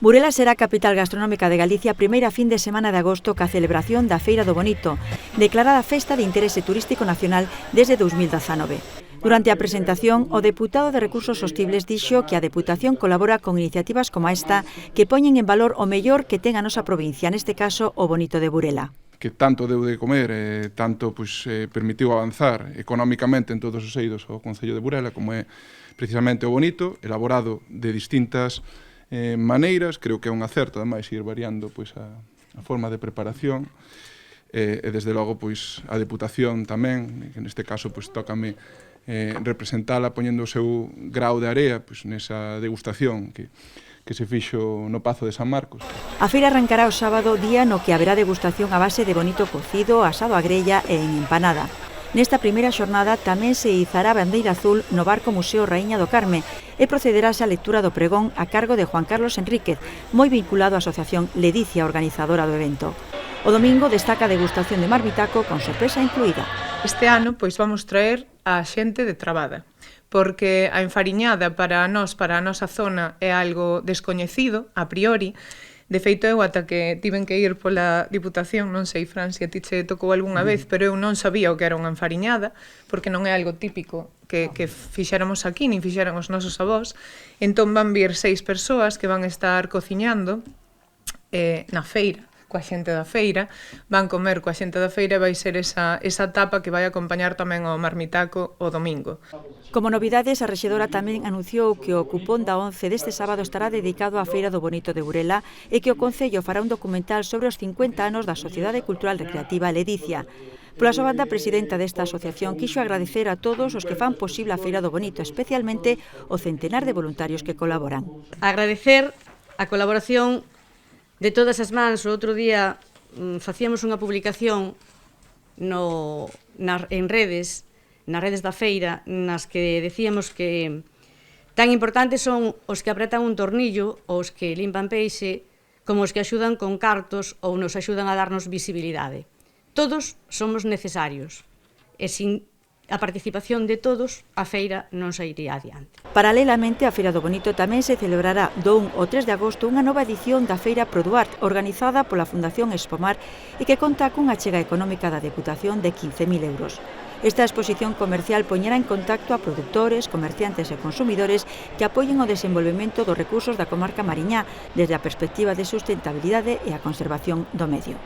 Burela será a capital gastronómica de Galicia a primeira fin de semana de agosto ca celebración da Feira do Bonito, declarada Festa de Interese Turístico Nacional desde 2019. Durante a presentación, o deputado de Recursos Sostibles dixo que a Deputación colabora con iniciativas como esta que poñen en valor o mellor que ten a nosa provincia, neste caso o Bonito de Burela. Que tanto deu de comer, tanto permitiu avanzar económicamente en todos os eidos ao Concello de Burela, como é precisamente o Bonito, elaborado de distintas maneiras. Creo que é un acerto, ademais, ir variando a forma de preparación, e desde logo a Deputación tamén, que neste caso tócame representala poñendo o seu grau de area nesa degustación que se fixo no Pazo de San Marcos. A feira arrancará o sábado, día no que haberá degustación a base de bonito cocido, asado a grella e en empanada. Nesta primeira xornada tamén se izará a bandeira azul no Barco Museo Raíña do Carme e procederase a lectura do pregón a cargo de Juan Carlos Enríquez, moi vinculado á asociación Ledicia, organizadora do evento. O domingo destaca a degustación de marmitaco con sorpresa incluída. Este ano vamos traer a xente de Trabada, porque a enfariñada para a nosa zona é algo descoñecido a priori. De feito, eu ata que tiven que ir pola Diputación, non sei, Fran, se a ti che tocou algunha vez, pero eu non sabía o que era unha enfariñada, porque non é algo típico que fixéramos aquí, nin fixeran os nosos avós. Entón van vir 6 persoas que van estar cociñando na feira, coa xente da feira, van comer coa xente da feira e vai ser esa tapa que vai acompañar tamén ao marmitaco o domingo. Como novidades, a rexedora tamén anunciou que o cupón da 11 deste sábado estará dedicado á Feira do Bonito de Burela e que o Concello fará un documental sobre os 50 anos da Sociedade Cultural Recreativa Ledicia. Pola súa banda, a presidenta desta asociación quixo agradecer a todos os que fan posible a Feira do Bonito, especialmente o centenar de voluntarios que colaboran. Agradecer a colaboración de todas as mans. O outro día facíamos unha publicación en redes, nas redes da feira, nas que decíamos que tan importantes son os que apretan un tornillo, os que limpan peixe, como os que axudan con cartos ou nos axudan a darnos visibilidade. Todos somos necesarios, e sin a participación de todos, a feira non sairía adiante. Paralelamente, a Feira do Bonito tamén se celebrará do 1 ao 3 de agosto unha nova edición da Feira Produart, organizada pola Fundación Expomar e que conta cunha achega económica da Deputación de 15.000 euros. Esta exposición comercial poñerá en contacto a produtores, comerciantes e consumidores que apoien o desenvolvemento dos recursos da comarca mariñá desde a perspectiva de sustentabilidade e a conservación do medio.